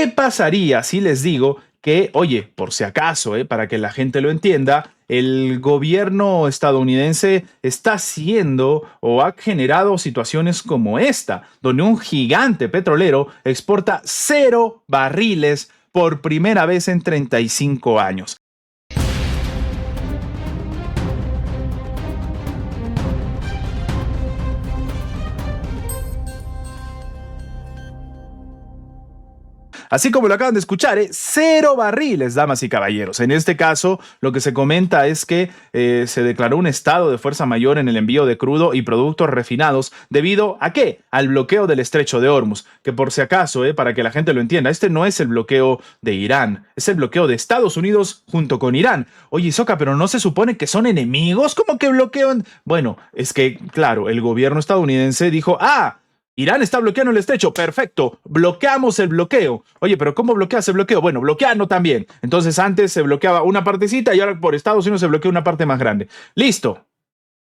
¿Qué pasaría si les digo que, oye, por si acaso, para que la gente lo entienda, el gobierno estadounidense está haciendo o ha generado situaciones como esta, donde un gigante petrolero exporta 0 barriles por primera vez en 35 años? Así como lo acaban de escuchar, 0 barriles, damas y caballeros. En este caso, lo que se comenta es que se declaró un estado de fuerza mayor en el envío de crudo y productos refinados debido ¿a qué? Al bloqueo del estrecho de Hormuz, que por si acaso, para que la gente lo entienda, este no es el bloqueo de Irán, es el bloqueo de Estados Unidos junto con Irán. Oye, Soca, pero ¿no se supone que son enemigos? ¿Cómo que bloquean? Bueno, es que, claro, el gobierno estadounidense dijo, Irán está bloqueando el estrecho, perfecto, bloqueamos el bloqueo. Oye, pero ¿cómo bloqueas el bloqueo? Bueno, bloqueando también. Entonces antes se bloqueaba una partecita y ahora por Estados Unidos se bloquea una parte más grande. Listo.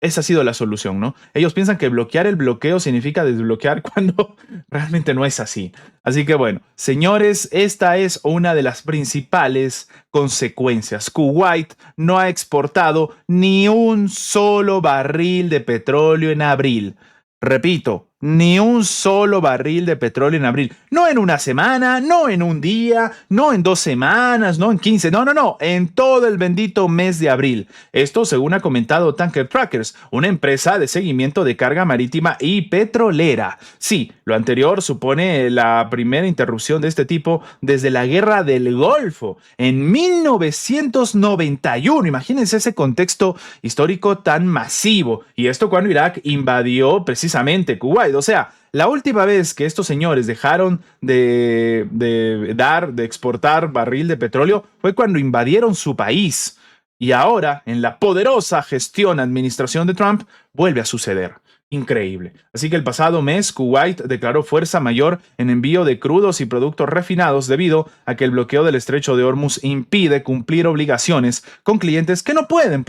Esa ha sido la solución, ¿no? Ellos piensan que bloquear el bloqueo significa desbloquear cuando realmente no es así. Así que bueno, señores, esta es una de las principales consecuencias. Kuwait no ha exportado ni un solo barril de petróleo en abril. Repito, ni un solo barril de petróleo en abril. No en una semana, no en un día, no en 2 semanas, no en 15. No. En todo el bendito mes de abril. Esto según ha comentado Tanker Trackers, una empresa de seguimiento de carga marítima y petrolera. Sí, lo anterior supone la primera interrupción de este tipo desde la Guerra del Golfo en 1991. Imagínense ese contexto histórico tan masivo. Y esto cuando Irak invadió precisamente Kuwait. O sea, la última vez que estos señores dejaron de exportar barril de petróleo fue cuando invadieron su país. Y ahora, en la poderosa administración de Trump, vuelve a suceder. Increíble. Así que el pasado mes, Kuwait declaró fuerza mayor en envío de crudos y productos refinados debido a que el bloqueo del estrecho de Hormuz impide cumplir obligaciones con clientes que no pueden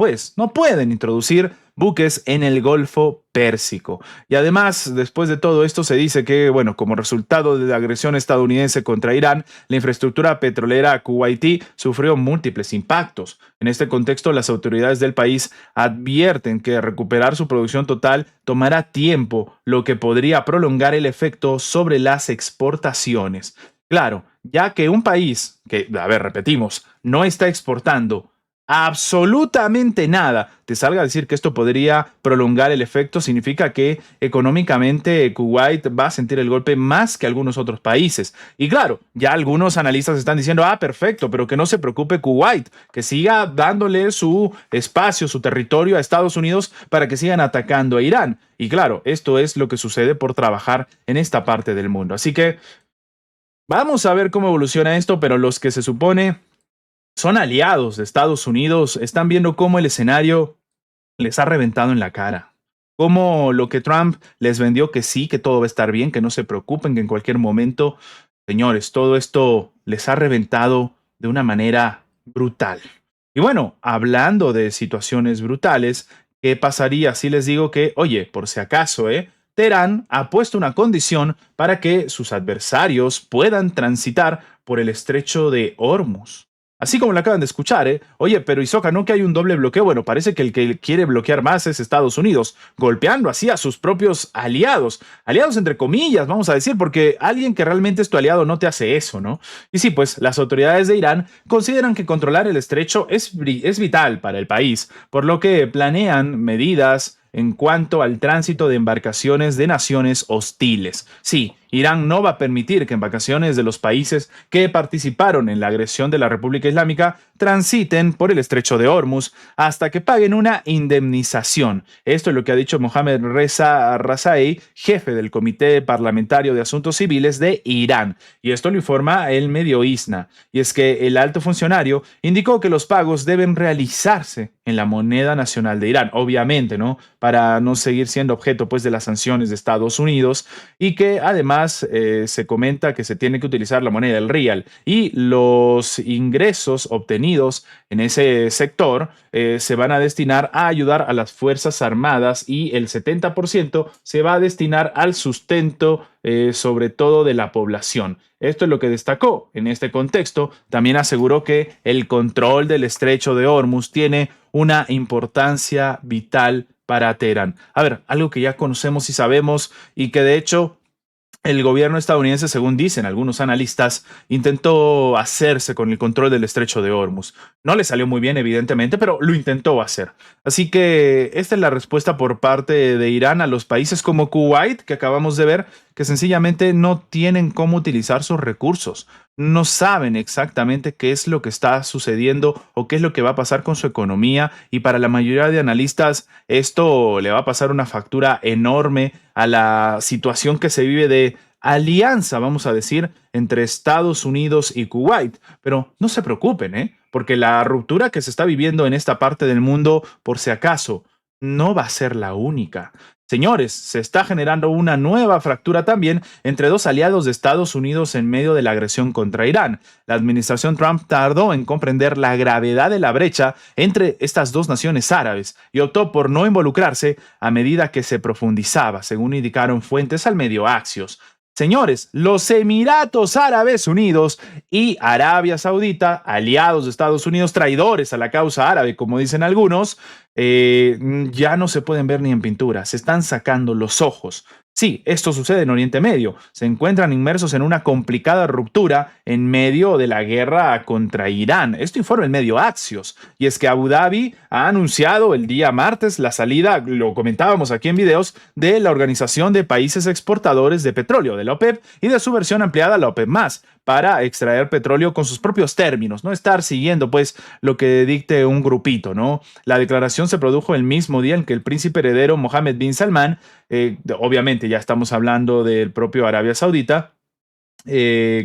introducir buques en el Golfo Pérsico. Y además, después de todo esto, se dice que, bueno, como resultado de la agresión estadounidense contra Irán, la infraestructura petrolera kuwaití sufrió múltiples impactos. En este contexto, las autoridades del país advierten que recuperar su producción total tomará tiempo, lo que podría prolongar el efecto sobre las exportaciones. Claro, ya que un país que, repetimos, no está exportando absolutamente nada, te salga a decir que esto podría prolongar el efecto, significa que económicamente Kuwait va a sentir el golpe más que algunos otros países. Y claro, ya algunos analistas están diciendo, perfecto, pero que no se preocupe Kuwait, que siga dándole su espacio, su territorio a Estados Unidos para que sigan atacando a Irán. Y claro, esto es lo que sucede por trabajar en esta parte del mundo. Así que vamos a ver cómo evoluciona esto, pero los que se supone son aliados de Estados Unidos, están viendo cómo el escenario les ha reventado en la cara. Cómo lo que Trump les vendió que sí, que todo va a estar bien, que no se preocupen, que en cualquier momento, señores, todo esto les ha reventado de una manera brutal. Y bueno, hablando de situaciones brutales, ¿qué pasaría si les digo que, oye, por si acaso, Teherán ha puesto una condición para que sus adversarios puedan transitar por el estrecho de Hormuz? Así como lo acaban de escuchar, Oye, pero Hisoka, ¿no que hay un doble bloqueo? Bueno, parece que el que quiere bloquear más es Estados Unidos, golpeando así a sus propios aliados. Aliados entre comillas, vamos a decir, porque alguien que realmente es tu aliado no te hace eso, ¿no? Y sí, pues las autoridades de Irán consideran que controlar el estrecho es vital para el país, por lo que planean medidas en cuanto al tránsito de embarcaciones de naciones hostiles. Sí, Irán no va a permitir que embarcaciones de los países que participaron en la agresión de la República Islámica transiten por el estrecho de Hormuz hasta que paguen una indemnización. Esto es lo que ha dicho Mohammad Reza Razaei, jefe del Comité Parlamentario de Asuntos Civiles de Irán. Y esto lo informa el medio ISNA. Y es que el alto funcionario indicó que los pagos deben realizarse en la moneda nacional de Irán, obviamente, ¿no? Para no seguir siendo objeto, pues, de las sanciones de Estados Unidos, y que además además se comenta que se tiene que utilizar la moneda, el real, y los ingresos obtenidos en ese sector se van a destinar a ayudar a las Fuerzas Armadas y el 70% se va a destinar al sustento, sobre todo de la población. Esto es lo que destacó en este contexto. También aseguró que el control del estrecho de Hormuz tiene una importancia vital para Teherán. A ver, algo que ya conocemos y sabemos y que de hecho el gobierno estadounidense, según dicen algunos analistas, intentó hacerse con el control del estrecho de Hormuz. No le salió muy bien, evidentemente, pero lo intentó hacer. Así que esta es la respuesta por parte de Irán a los países como Kuwait, que acabamos de ver, que sencillamente no tienen cómo utilizar sus recursos. No saben exactamente qué es lo que está sucediendo o qué es lo que va a pasar con su economía, y para la mayoría de analistas esto le va a pasar una factura enorme a la situación que se vive de alianza, vamos a decir, entre Estados Unidos y Kuwait. Pero no se preocupen, porque la ruptura que se está viviendo en esta parte del mundo, por si acaso, no va a ser la única. Señores, se está generando una nueva fractura también entre dos aliados de Estados Unidos en medio de la agresión contra Irán. La administración Trump tardó en comprender la gravedad de la brecha entre estas dos naciones árabes y optó por no involucrarse a medida que se profundizaba, según indicaron fuentes al medio Axios. Señores, los Emiratos Árabes Unidos y Arabia Saudita, aliados de Estados Unidos, traidores a la causa árabe, como dicen algunos, ya no se pueden ver ni en pintura, se están sacando los ojos. Sí, esto sucede en Oriente Medio. Se encuentran inmersos en una complicada ruptura en medio de la guerra contra Irán. Esto informa el medio Axios. Y es que Abu Dhabi ha anunciado el día martes la salida, lo comentábamos aquí en videos, de la Organización de Países Exportadores de Petróleo, de la OPEP, y de su versión ampliada, la OPEP+, para extraer petróleo con sus propios términos, no estar siguiendo pues lo que dicte un grupito, ¿no? La declaración se produjo el mismo día en que el príncipe heredero Mohammed bin Salman, obviamente ya estamos hablando del propio Arabia Saudita,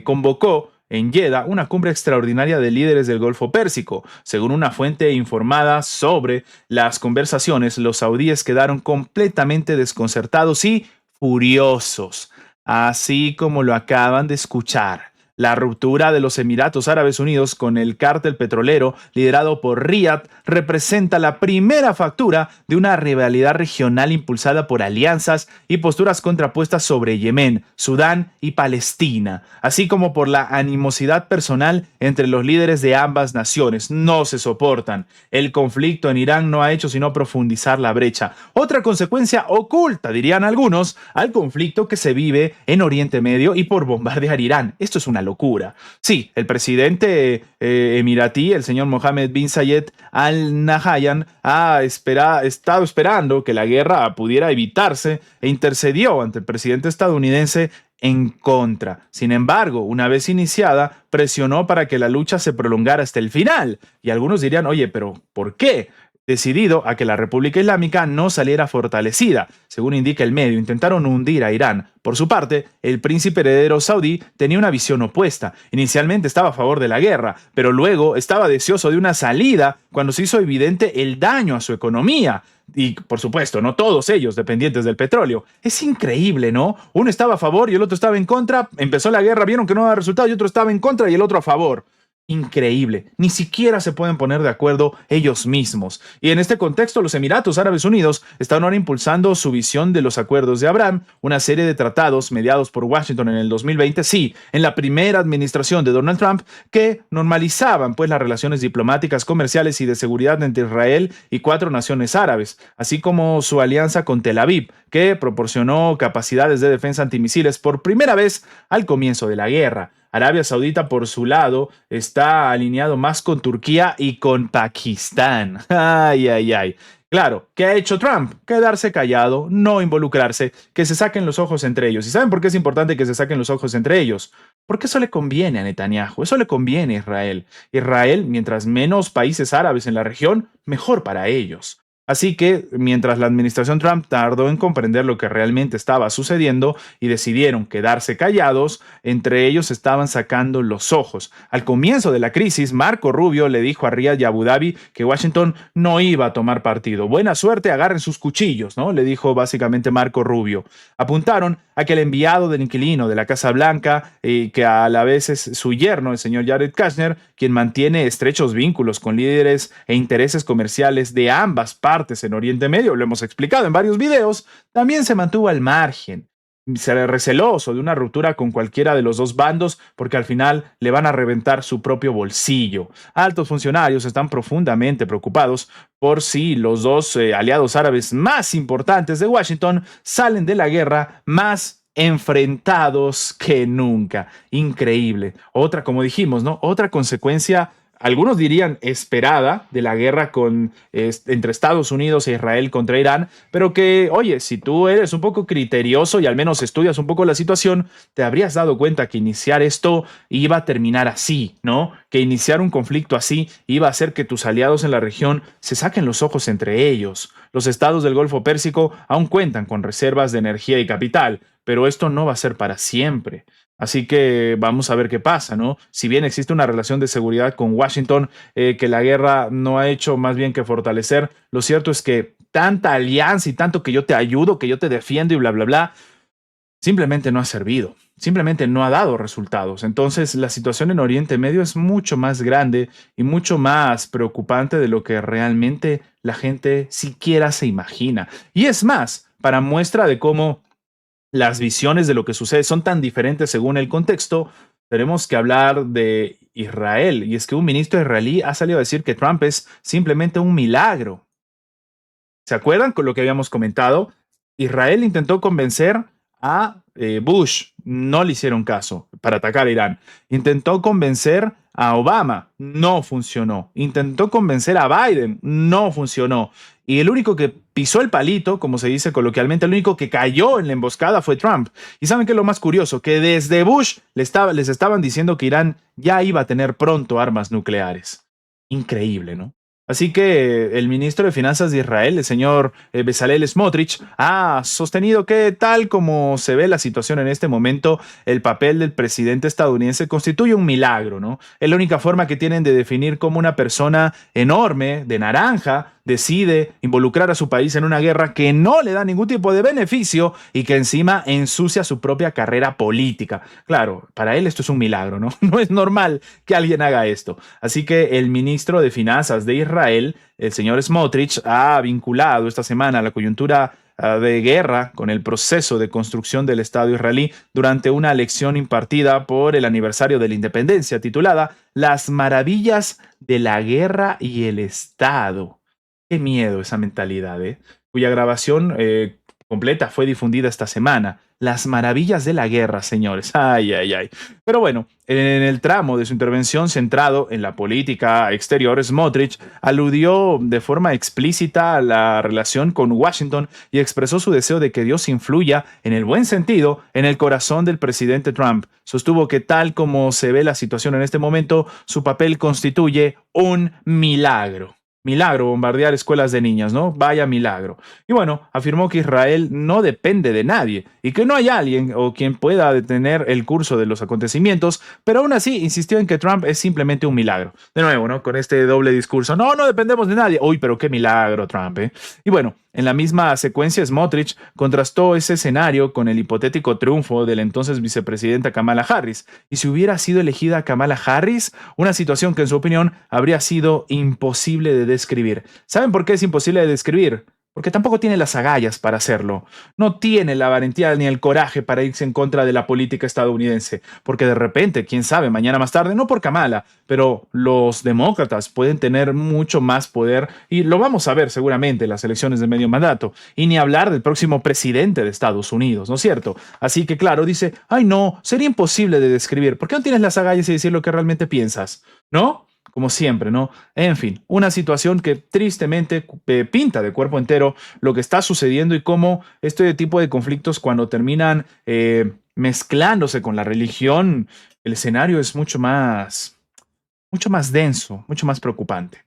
convocó en Jeddah una cumbre extraordinaria de líderes del Golfo Pérsico. Según una fuente informada sobre las conversaciones, los saudíes quedaron completamente desconcertados y furiosos, así como lo acaban de escuchar. La ruptura de los Emiratos Árabes Unidos con el cártel petrolero liderado por Riad representa la primera factura de una rivalidad regional impulsada por alianzas y posturas contrapuestas sobre Yemen, Sudán y Palestina, así como por la animosidad personal entre los líderes de ambas naciones. No se soportan. El conflicto en Irán no ha hecho sino profundizar la brecha. Otra consecuencia oculta, dirían algunos, al conflicto que se vive en Oriente Medio y por bombardear Irán. Esto es una locura. Sí, el presidente emiratí, el señor Mohammed bin Zayed Al Nahyan, ha estado esperando que la guerra pudiera evitarse e intercedió ante el presidente estadounidense en contra. Sin embargo, una vez iniciada, presionó para que la lucha se prolongara hasta el final. Y algunos dirían, oye, pero ¿por qué? Decidido a que la República Islámica no saliera fortalecida. Según indica el medio, intentaron hundir a Irán. Por su parte, el príncipe heredero saudí tenía una visión opuesta. Inicialmente estaba a favor de la guerra, pero luego estaba deseoso de una salida cuando se hizo evidente el daño a su economía. Y, por supuesto, no todos ellos dependientes del petróleo. Es increíble, ¿no? Uno estaba a favor y el otro estaba en contra. Empezó la guerra, vieron que no daba resultado y otro estaba en contra y el otro a favor. Increíble, ni siquiera se pueden poner de acuerdo ellos mismos. Y en este contexto, los Emiratos Árabes Unidos están ahora impulsando su visión de los Acuerdos de Abraham, una serie de tratados mediados por Washington en el 2020, sí, en la primera administración de Donald Trump, que normalizaban pues las relaciones diplomáticas, comerciales y de seguridad entre Israel y 4 naciones árabes, así como su alianza con Tel Aviv, que proporcionó capacidades de defensa antimisiles por primera vez al comienzo de la guerra. Arabia Saudita, por su lado, está alineado más con Turquía y con Pakistán. Ay, ay, ay. Claro, ¿qué ha hecho Trump? Quedarse callado, no involucrarse, que se saquen los ojos entre ellos. ¿Y saben por qué es importante que se saquen los ojos entre ellos? Porque eso le conviene a Netanyahu, eso le conviene a Israel. Israel, mientras menos países árabes en la región, mejor para ellos. Así que, mientras la administración Trump tardó en comprender lo que realmente estaba sucediendo y decidieron quedarse callados, entre ellos estaban sacando los ojos. Al comienzo de la crisis, Marco Rubio le dijo a Riyadh y Abu Dhabi que Washington no iba a tomar partido. Buena suerte, agarren sus cuchillos, ¿no? Le dijo básicamente Marco Rubio. Apuntaron a que el enviado del inquilino de la Casa Blanca, que a la vez es su yerno, el señor Jared Kushner, quien mantiene estrechos vínculos con líderes e intereses comerciales de ambas partes en Oriente Medio, lo hemos explicado en varios videos, también se mantuvo al margen. Se receloso de una ruptura con cualquiera de los dos bandos porque al final le van a reventar su propio bolsillo. Altos funcionarios están profundamente preocupados por si los dos aliados árabes más importantes de Washington salen de la guerra más enfrentados que nunca. Increíble. Otra, como dijimos, ¿no? Otra consecuencia, algunos dirían esperada, de la guerra entre Estados Unidos e Israel contra Irán, pero que, oye, si tú eres un poco criterioso y al menos estudias un poco la situación, te habrías dado cuenta que iniciar esto iba a terminar así, ¿no? Que iniciar un conflicto así iba a hacer que tus aliados en la región se saquen los ojos entre ellos. Los estados del Golfo Pérsico aún cuentan con reservas de energía y capital, pero esto no va a ser para siempre. Así que vamos a ver qué pasa, ¿no? Si bien existe una relación de seguridad con Washington que la guerra no ha hecho más bien que fortalecer, lo cierto es que tanta alianza y tanto que yo te ayudo, que yo te defiendo y bla, bla, bla, simplemente no ha servido, simplemente no ha dado resultados. Entonces la situación en Oriente Medio es mucho más grande y mucho más preocupante de lo que realmente la gente siquiera se imagina. Y es más, para muestra de cómo las visiones de lo que sucede son tan diferentes según el contexto, tenemos que hablar de Israel. Y es que un ministro israelí ha salido a decir que Trump es simplemente un milagro. ¿Se acuerdan con lo que habíamos comentado? Israel intentó convencer a Bush, no le hicieron caso para atacar a Irán. Intentó convencer a Obama, no funcionó. Intentó convencer a Biden, no funcionó. Y el único que pisó el palito, como se dice coloquialmente, el único que cayó en la emboscada fue Trump. Y saben qué es lo más curioso, que desde Bush les estaban diciendo que Irán ya iba a tener pronto armas nucleares. Increíble, ¿no? Así que el ministro de Finanzas de Israel, el señor Bezalel Smotrich, ha sostenido que tal como se ve la situación en este momento, el papel del presidente estadounidense constituye un milagro, ¿no? Es la única forma que tienen de definir cómo una persona enorme, de naranja, decide involucrar a su país en una guerra que no le da ningún tipo de beneficio y que encima ensucia su propia carrera política. Claro, para él esto es un milagro, ¿no? No es normal que alguien haga esto. Así que el ministro de Finanzas de Israel, el señor Smotrich, ha vinculado esta semana la coyuntura de guerra con el proceso de construcción del Estado israelí durante una lección impartida por el aniversario de la independencia titulada Las maravillas de la guerra y el Estado. Qué miedo esa mentalidad, ¿eh? Cuya grabación completa fue difundida esta semana. Las maravillas de la guerra, señores. Ay, ay, ay. Pero bueno, en el tramo de su intervención centrado en la política exterior, Smotrich aludió de forma explícita a la relación con Washington y expresó su deseo de que Dios influya, en el buen sentido, en el corazón del presidente Trump. Sostuvo que tal como se ve la situación en este momento, su papel constituye un milagro. Milagro bombardear escuelas de niñas, ¿no? Vaya milagro. Y bueno, afirmó que Israel no depende de nadie y que no hay alguien o quien pueda detener el curso de los acontecimientos, pero aún así insistió en que Trump es simplemente un milagro. De nuevo, ¿no? Con este doble discurso. No, no dependemos de nadie. Uy, pero qué milagro, Trump, ¿eh? Y bueno, en la misma secuencia, Smotrich contrastó ese escenario con el hipotético triunfo de la entonces vicepresidenta Kamala Harris. Y si hubiera sido elegida Kamala Harris, una situación que en su opinión habría sido imposible de describir. ¿Saben por qué es imposible de describir? Porque tampoco tiene las agallas para hacerlo. No tiene la valentía ni el coraje para irse en contra de la política estadounidense. Porque de repente, quién sabe, mañana más tarde, no por Kamala, pero los demócratas pueden tener mucho más poder y lo vamos a ver seguramente en las elecciones de medio mandato. Y ni hablar del próximo presidente de Estados Unidos, ¿no es cierto? Así que claro, dice, ay no, sería imposible de describir. ¿Por qué no tienes las agallas y decir lo que realmente piensas? ¿No? Como siempre, ¿no? En fin, una situación que tristemente pinta de cuerpo entero lo que está sucediendo y cómo este tipo de conflictos cuando terminan mezclándose con la religión, el escenario es mucho más denso, mucho más preocupante.